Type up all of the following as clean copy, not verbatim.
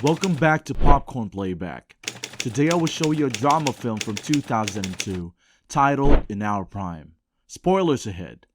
Welcome back to Popcorn Playback. Today I will show you a drama film from 2002 titled In Our Prime. Spoilers ahead.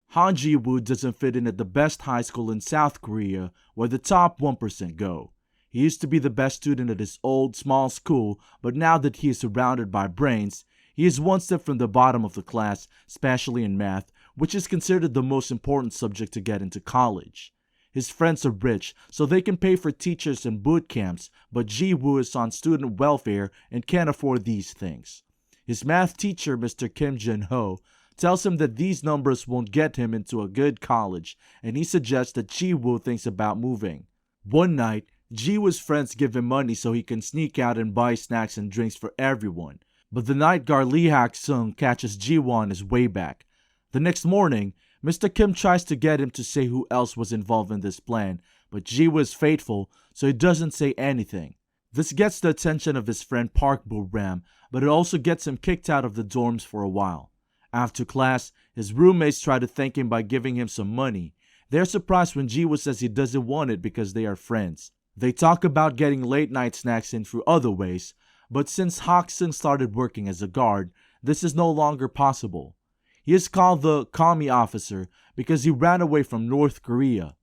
Han Ji-woo doesn't fit in at the best high school in South Korea where the top 1% go. He used to be the best student at his old small school, but now that he is surrounded by brains, he is one step from the bottom of the class, especially in math, which is considered the most important subject to get into college. His friends are rich, so they can pay for teachers and boot camps, but Ji-woo is on student welfare and can't afford these things. His math teacher, Mr. Kim Jin-ho, tells him that these numbers won't get him into a good college, and he suggests that Ji-woo thinks about moving. One night, Ji-woo's friends give him money so he can sneak out and buy snacks and drinks for everyone, but the night guard Lee Hak-sung catches Ji-woo on his way back. The next morning, Mr. Kim tries to get him to say who else was involved in this plan, but Ji-woo is faithful, so he doesn't say anything. This gets the attention of his friend Park Bo-ram, but it also gets him kicked out of the dorms for a while. After class, his roommates try to thank him by giving him some money. They're surprised when Ji-woo says he doesn't want it because they are friends. They talk about getting late-night snacks in through other ways, but since Hak-sung started working as a guard, this is no longer possible. He is called the Commie Officer because he ran away from North Korea.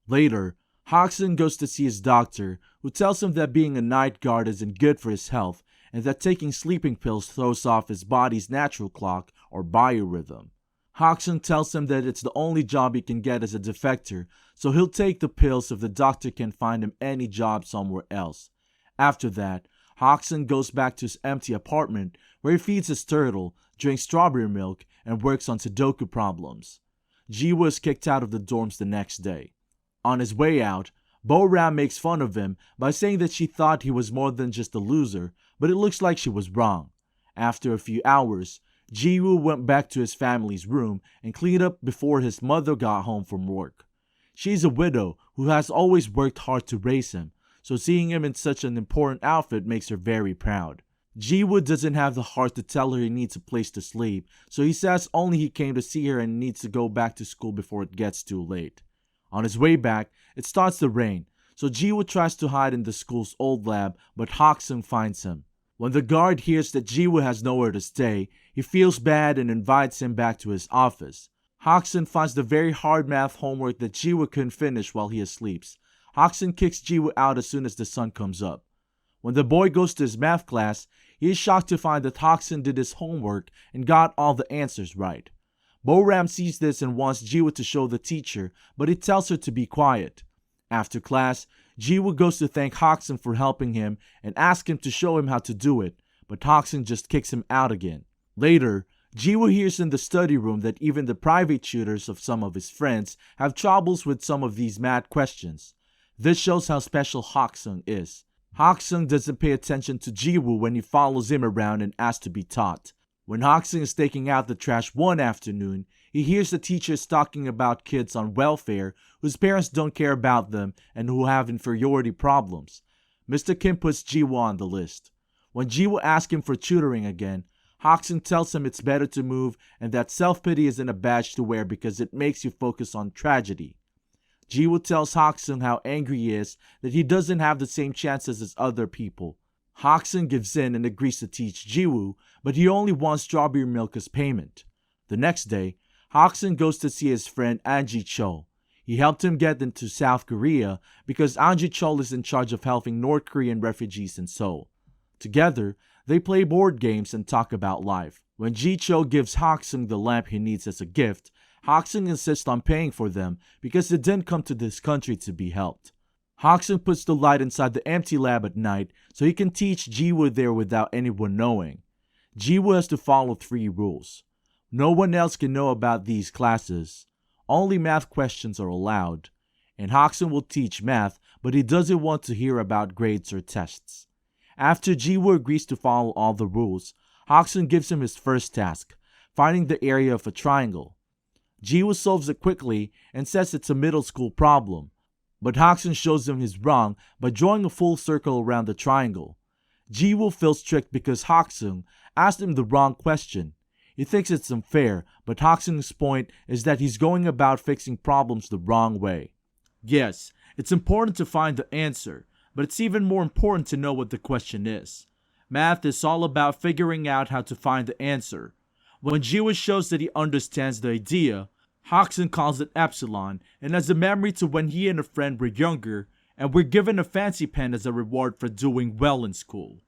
Later, Hak-sung goes to see his doctor, who tells him that being a night guard isn't good for his health and that taking sleeping pills throws off his body's natural clock or biorhythm. Hak-sung tells him that it's the only job he can get as a defector, so he'll take the pills if the doctor can find him any job somewhere else. After that, Hak-sung goes back to his empty apartment where he feeds his turtle, drinks strawberry milk, and works on Sudoku problems. Ji-woo is kicked out of the dorms the next day. On his way out, Bo-ram makes fun of him by saying that she thought he was more than just a loser, but it looks like she was wrong. After a few hours, Ji-woo went back to his family's room and cleaned up before his mother got home from work. She's a widow who has always worked hard to raise him, so seeing him in such an important outfit makes her very proud. Ji-woo doesn't have the heart to tell her he needs a place to sleep, so he says only he came to see her and needs to go back to school before it gets too late. On his way back, it starts to rain, so Ji-woo tries to hide in the school's old lab, but Hak-sung finds him. When the guard hears that Ji-woo has nowhere to stay, he feels bad and invites him back to his office. Hak-sung finds the very hard math homework that Ji-woo couldn't finish while he sleeps. Hak-sung kicks Ji-woo out as soon as the sun comes up. When the boy goes to his math class, he is shocked to find that Hak-sung did his homework and got all the answers right. Bo-ram sees this and wants Ji-woo to show the teacher, but he tells her to be quiet. After class, Ji-woo goes to thank Hak-sung for helping him and asks him to show him how to do it, but Hak-sung just kicks him out again. Later, Ji-woo hears in the study room that even the private tutors of some of his friends have troubles with some of these math questions. This shows how special Hak-sung is. Hak-sung doesn't pay attention to Ji-woo when he follows him around and asks to be taught. When Hak-sung is taking out the trash one afternoon, he hears the teachers talking about kids on welfare whose parents don't care about them and who have inferiority problems. Mr. Kim puts Ji-woo on the list. When Ji-woo asks him for tutoring again, Hak-sung tells him it's better to move and that self-pity isn't a badge to wear because it makes you focus on tragedy. Ji-woo tells Hak-sung how angry he is that he doesn't have the same chances as other people. Hak-sung gives in and agrees to teach Ji-woo, but he only wants strawberry milk as payment. The next day, Hak-sung goes to see his friend Anji Chol. He helped him get into South Korea because Anji Chol is in charge of helping North Korean refugees in Seoul. Together, they play board games and talk about life. When Ji-chol gives Hak-sung the lamp he needs as a gift, Hak-sung insists on paying for them because they didn't come to this country to be helped. Hak-sung puts the light inside the empty lab at night so he can teach Ji-woo there without anyone knowing. Ji-woo has to follow 3 rules. No one else can know about these classes. Only math questions are allowed. And Hak-sung will teach math, but he doesn't want to hear about grades or tests. After Ji-woo agrees to follow all the rules, Hak-sung gives him his first task, finding the area of a triangle. Ji-woo solves it quickly and says it's a middle school problem, but Hak-sung shows him he's wrong by drawing a full circle around the triangle. Ji-woo feels tricked because Hak-sung asked him the wrong question. He thinks it's unfair, but Hak-sung's point is that he's going about fixing problems the wrong way. Yes, it's important to find the answer, but it's even more important to know what the question is. Math is all about figuring out how to find the answer. When Jiwoo shows that he understands the idea, Hoxun calls it epsilon and has a memory to when he and a friend were younger and were given a fancy pen as a reward for doing well in school.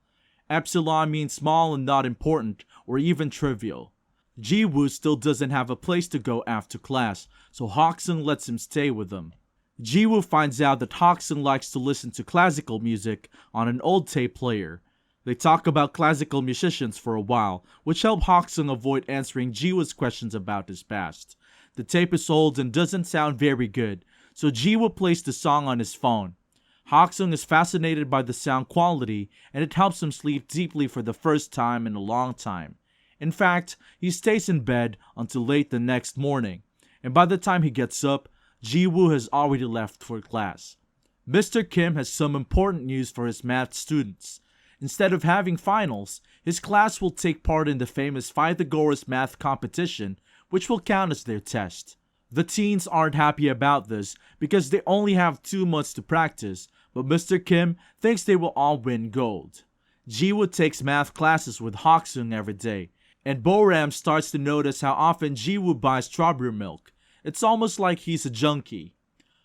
Epsilon means small and not important or even trivial. Jiwoo still doesn't have a place to go after class, so Hoxun lets him stay with them. Jiwoo finds out that Hoxun likes to listen to classical music on an old tape player. They talk about classical musicians for a while, which help Hoxun avoid answering Jiwoo's questions about his past. The tape is old and doesn't sound very good, so Jiwoo plays the song on his phone. Hoxun is fascinated by the sound quality, and it helps him sleep deeply for the first time in a long time. In fact, he stays in bed until late the next morning, and by the time he gets up, Jiwoo has already left for class. Mr. Kim has some important news for his math students. Instead of having finals, his class will take part in the famous Pythagoras math competition, which will count as their test. The teens aren't happy about this because they only have 2 months to practice, but Mr. Kim thinks they will all win gold. Jiwoo takes math classes with Hoxun every day, and Boram starts to notice how often Jiwoo buys strawberry milk. It's almost like he's a junkie.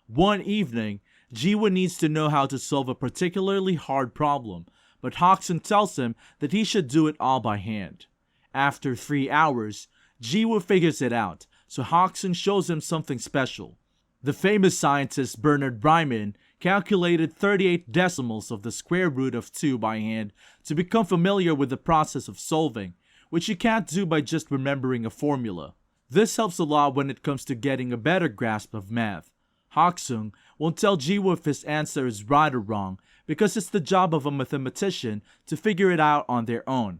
One evening, Jiwoo needs to know how to solve a particularly hard problem, but Hoxun tells him that he should do it all by hand. After 3 hours, Jiwoo figures it out, so Hoxun shows him something special. The famous scientist Bernard Breiman calculated 38 decimals of the square root of 2 by hand to become familiar with the process of solving, which you can't do by just remembering a formula. This helps a lot when it comes to getting a better grasp of math. Hoxun won't tell Jiwoo if his answer is right or wrong, because it's the job of a mathematician to figure it out on their own.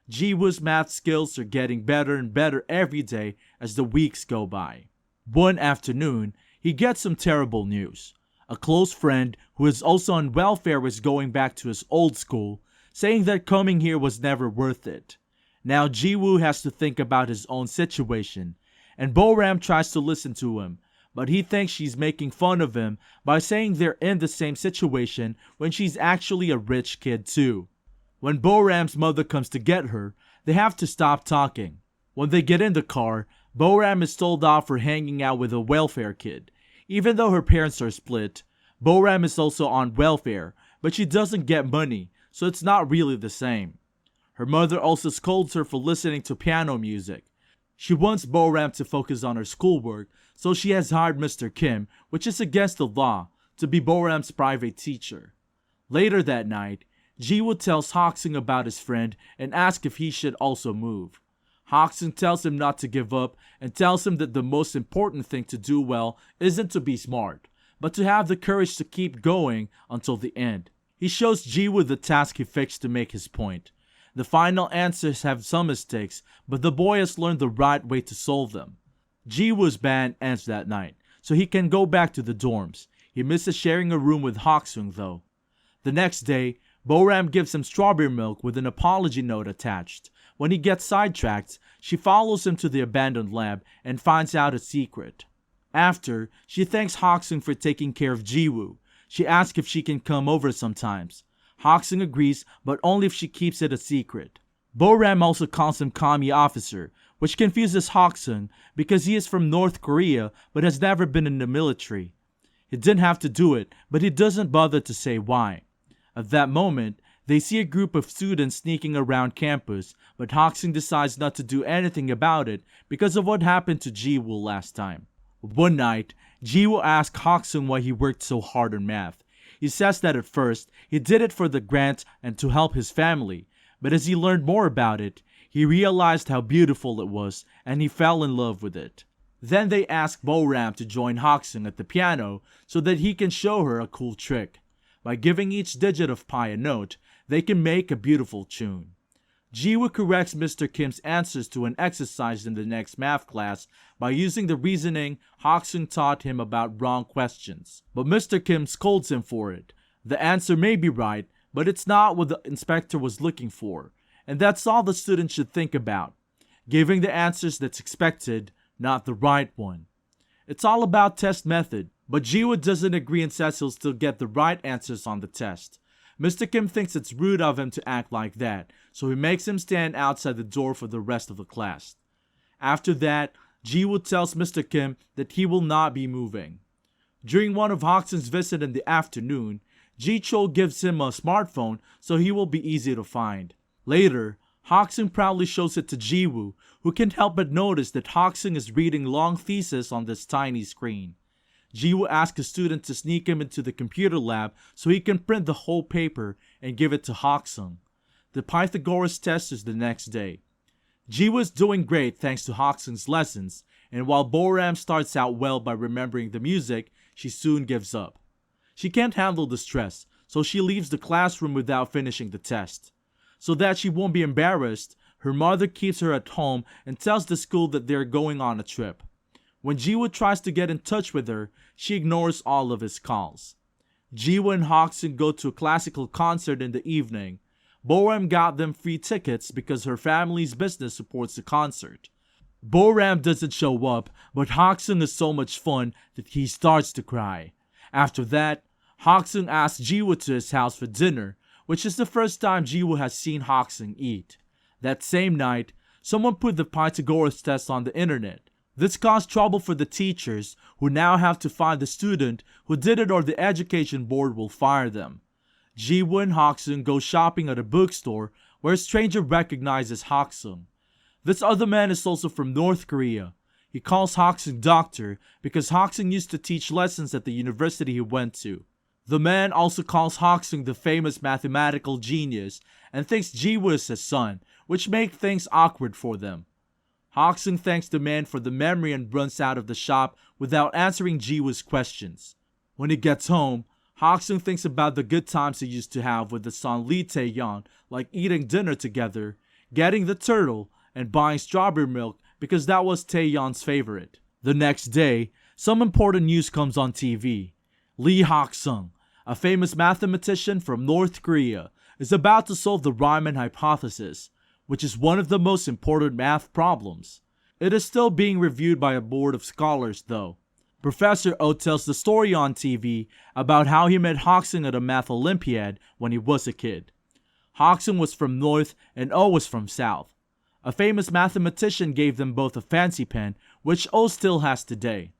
Jiwoo's math skills are getting better and better every day as the weeks go by. One afternoon, he gets some terrible news. A close friend who is also on welfare is going back to his old school, saying that coming here was never worth it. Now Jiwoo has to think about his own situation, and Boram tries to listen to him, but he thinks she's making fun of him by saying they're in the same situation when she's actually a rich kid too. When Boram's mother comes to get her, they have to stop talking. When they get in the car, Boram is told off for hanging out with a welfare kid. Even though her parents are split, Boram is also on welfare, but she doesn't get money, so it's not really the same. Her mother also scolds her for listening to piano music. She wants Boram to focus on her schoolwork, so she has hired Mr. Kim, which is against the law, to be Boram's private teacher. Later that night, Jiwoo tells Hoxun about his friend and asks if he should also move. Hoxun tells him not to give up and tells him that the most important thing to do well isn't to be smart, but to have the courage to keep going until the end. He shows Jiwoo the task he fixed to make his point. The final answers have some mistakes, but the boy has learned the right way to solve them. Jiwoo's band ends that night, so he can go back to the dorms. He misses sharing a room with Hoxun though. The next day, Boram gives him strawberry milk with an apology note attached. When he gets sidetracked, she follows him to the abandoned lab and finds out a secret. After, she thanks Hoxun for taking care of Jiwoo. She asks if she can come over sometimes. Hoxun agrees, but only if she keeps it a secret. Boram also calls him Kami Officer, which confuses Hoxun because he is from North Korea but has never been in the military. He didn't have to do it, but he doesn't bother to say why. At that moment, they see a group of students sneaking around campus, but Hoxun decides not to do anything about it because of what happened to Jiwoo last time. One night, Jiwoo asks Hoxun why he worked so hard on math. He says that at first, he did it for the grant and to help his family, but as he learned more about it, he realized how beautiful it was and he fell in love with it. Then they ask Boram to join Hoxun at the piano so that he can show her a cool trick. By giving each digit of pi a note, they can make a beautiful tune. Jiwoo corrects Mr. Kim's answers to an exercise in the next math class by using the reasoning Hoxun taught him about wrong questions. But Mr. Kim scolds him for it. The answer may be right, but it's not what the inspector was looking for. And that's all the student should think about. Giving the answers that's expected, not the right one. It's all about test method, But Jiwoo doesn't agree and says he'll still get the right answers on the test. Mr. Kim thinks it's rude of him to act like that, so he makes him stand outside the door for the rest of the class. After that, Jiwoo tells Mr. Kim that he will not be moving. During one of Hoksung's visits in the afternoon, Ji-chul gives him a smartphone so he will be easy to find. Later, Hoksung proudly shows it to Jiwoo, who can't help but notice that Hoksung is reading long theses on this tiny screen. Jiwoo asks a student to sneak him into the computer lab so he can print the whole paper and give it to Hoksung. The Pythagoras test is the next day. Jiwoo is doing great thanks to Hoksung's lessons, and while Boram starts out well by remembering the music, she soon gives up. She can't handle the stress, so she leaves the classroom without finishing the test. So that she won't be embarrassed, her mother keeps her at home and tells the school that they're going on a trip. When Jiwoo tries to get in touch with her, she ignores all of his calls. Jiwoo and Hoksung go to a classical concert in the evening. Boram got them free tickets because her family's business supports the concert. Boram doesn't show up, but Hoksung is so much fun that he starts to cry. After that, Hoksung asks Jiwoo to his house for dinner, which is the first time Jiwoo has seen Hoksung eat. That same night, someone put the Pythagoras test on the internet. This caused trouble for the teachers, who now have to find the student who did it or the education board will fire them. Jiwoo and Hoksung go shopping at a bookstore where a stranger recognizes Hoksung. This other man is also from North Korea. He calls Hoksung doctor because Hoksung used to teach lessons at the university he went to. The man also calls Hoksung the famous mathematical genius and thinks Jiwoo is his son, which makes things awkward for them. Hoksung thanks the man for the memory and runs out of the shop without answering Jiwoo's questions. When he gets home, Hoksung thinks about the good times he used to have with his son Lee Tae-yeon, like eating dinner together, getting the turtle, and buying strawberry milk because that was Tae-yeon's favorite. The next day, some important news comes on TV. Lee Hoksung, a famous mathematician from North Korea, is about to solve the Riemann hypothesis, which is one of the most important math problems. It is still being reviewed by a board of scholars though. Professor O tells the story on TV about how he met Hoksung at a math Olympiad when he was a kid. Hoksung was from North and O was from South. A famous mathematician gave them both a fancy pen, which O still has today.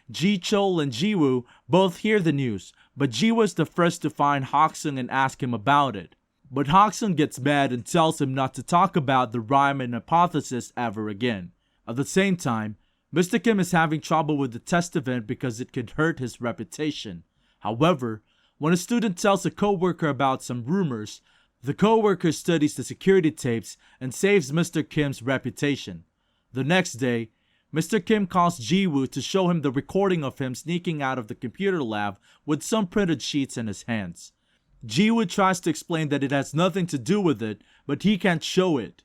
Ji-chul and Jiwoo both hear the news, but Jiwoo is the first to find Hoksung and ask him about it. But Hoksung gets mad and tells him not to talk about the Riemann hypothesis ever again. At the same time, Mr. Kim is having trouble with the test event because it could hurt his reputation. However, when a student tells a co-worker about some rumors, the co-worker studies the security tapes and saves Mr. Kim's reputation. The next day, Mr. Kim calls Jiwoo to show him the recording of him sneaking out of the computer lab with some printed sheets in his hands. Jiwoo tries to explain that it has nothing to do with it, but he can't show it.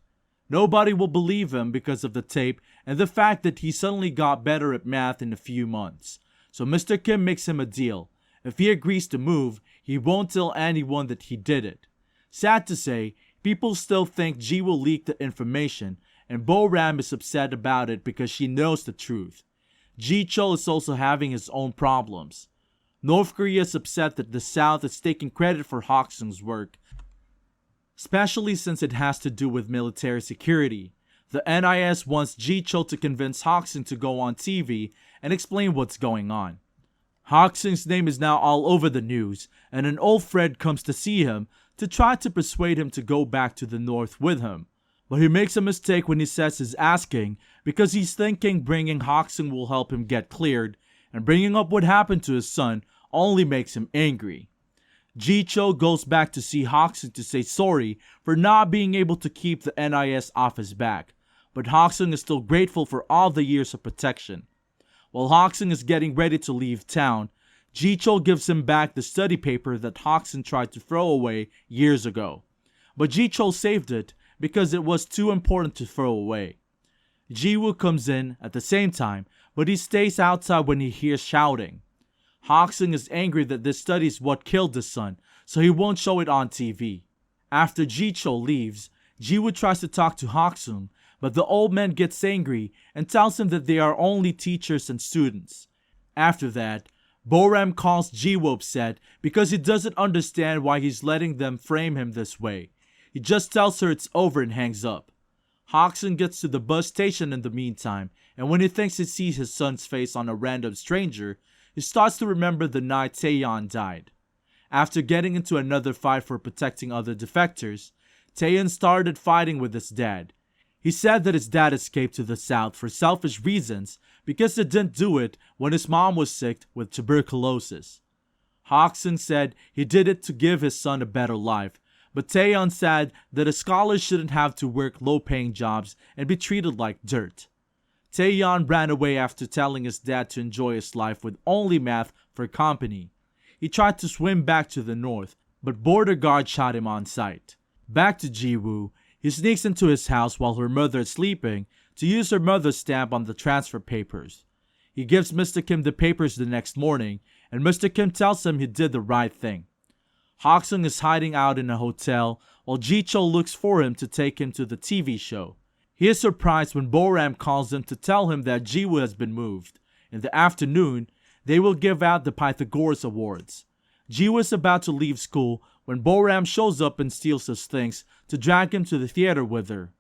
Nobody will believe him because of the tape and the fact that he suddenly got better at math in a few months. So Mr. Kim makes him a deal. If he agrees to move, he won't tell anyone that he did it. Sad to say, people still think Jiwoo leaked the information, and Boram is upset about it because she knows the truth. Ji-chul is also having his own problems. North Korea is upset that the South is taking credit for Hoksung's work, especially since it has to do with military security. The NIS wants Ji-chul to convince Hoksung to go on TV and explain what's going on. Hoksung's name is now all over the news, and an old friend comes to see him to try to persuade him to go back to the North with him. But he makes a mistake when he says he's asking because he's thinking bringing Hoksung will help him get cleared, and bringing up what happened to his son only makes him angry. Ji-chul goes back to see Hoksung to say sorry for not being able to keep the NIS off his back, but Hoksung is still grateful for all the years of protection. While Hoksung is getting ready to leave town, Ji-chul gives him back the study paper that Hoksung tried to throw away years ago. But Ji-chul saved it because it was too important to throw away. Jiwoo comes in at the same time, but he stays outside when he hears shouting. Hoksung is angry that this study is what killed his son, so he won't show it on TV. After Ji-chul leaves, Jiwoo tries to talk to Hoksung, but the old man gets angry and tells him that they are only teachers and students. After that, Boram calls Jiwoo upset because he doesn't understand why he's letting them frame him this way. He just tells her it's over and hangs up. Hoxon gets to the bus station in the meantime, and when he thinks he sees his son's face on a random stranger, he starts to remember the night Taeyeon died. After getting into another fight for protecting other defectors, Taeyeon started fighting with his dad. He said that his dad escaped to the south for selfish reasons because he didn't do it when his mom was sick with tuberculosis. Hoxon said he did it to give his son a better life, but Taeyeon said that a scholar shouldn't have to work low-paying jobs and be treated like dirt. Taeyeon ran away after telling his dad to enjoy his life with only math for company. He tried to swim back to the north, but border guards shot him on sight. Back to Jiwoo, he sneaks into his house while her mother is sleeping to use her mother's stamp on the transfer papers. He gives Mr. Kim the papers the next morning, and Mr. Kim tells him he did the right thing. Hoxon is hiding out in a hotel while Ji-chul looks for him to take him to the TV show. He is surprised when Boram calls him to tell him that Jiwoo has been moved. In the afternoon, they will give out the Pythagoras Awards. Jiwoo is about to leave school when Boram shows up and steals his things to drag him to the theater with her.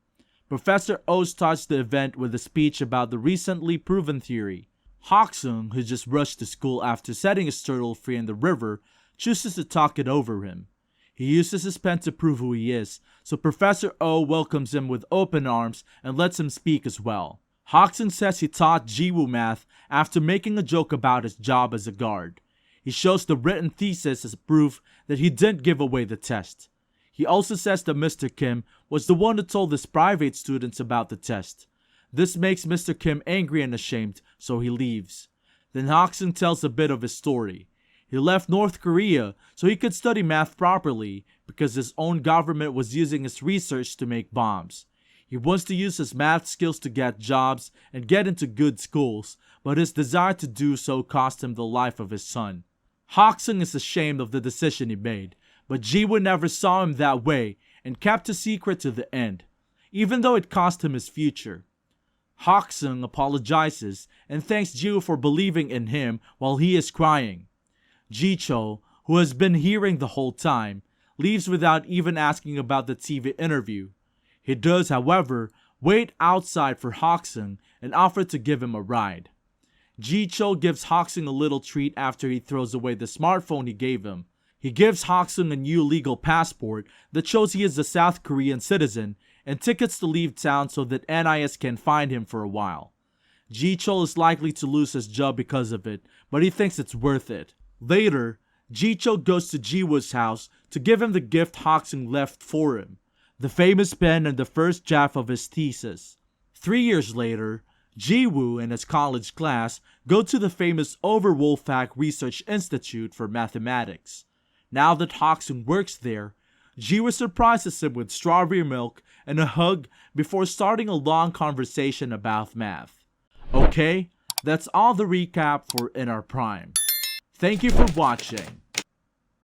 Professor O starts the event with a speech about the recently proven theory. Hoxon, who just rushed to school after setting his turtle free in the river, chooses to talk it over him. He uses his pen to prove who he is, so Professor O welcomes him with open arms and lets him speak as well. Hoxon says he taught Jiwoo math after making a joke about his job as a guard. He shows the written thesis as proof that he didn't give away the test. He also says that Mr. Kim was the one who told his private students about the test. This makes Mr. Kim angry and ashamed, so he leaves. Then Hoxon tells a bit of his story. He left North Korea so he could study math properly because his own government was using his research to make bombs. He wants to use his math skills to get jobs and get into good schools, but his desire to do so cost him the life of his son. Hoxon is ashamed of the decision he made, but Jiwoo never saw him that way and kept a secret to the end, even though it cost him his future. Hoxon apologizes and thanks Jiwoo for believing in him while he is crying. Ji-chul, who has been hearing the whole time, leaves without even asking about the TV interview. He does, however, wait outside for Hoxon and offer to give him a ride. Ji-chul gives Hoxon a little treat after he throws away the smartphone he gave him. He gives Hoxon a new legal passport that shows he is a South Korean citizen and tickets to leave town so that NIS can find him for a while. Ji-chul is likely to lose his job because of it, but he thinks it's worth it. Later, Ji-chul goes to Jiwoo's house to give him the gift Hoxon left for him, the famous pen and the first draft of his thesis. 3 years later, Jiwoo and his college class go to the famous Overwolfach Research Institute for Mathematics. Now that Hoxon works there, Jiwoo surprises him with strawberry milk and a hug before starting a long conversation about math. Okay, that's all the recap for In Our Prime. Thank you for watching.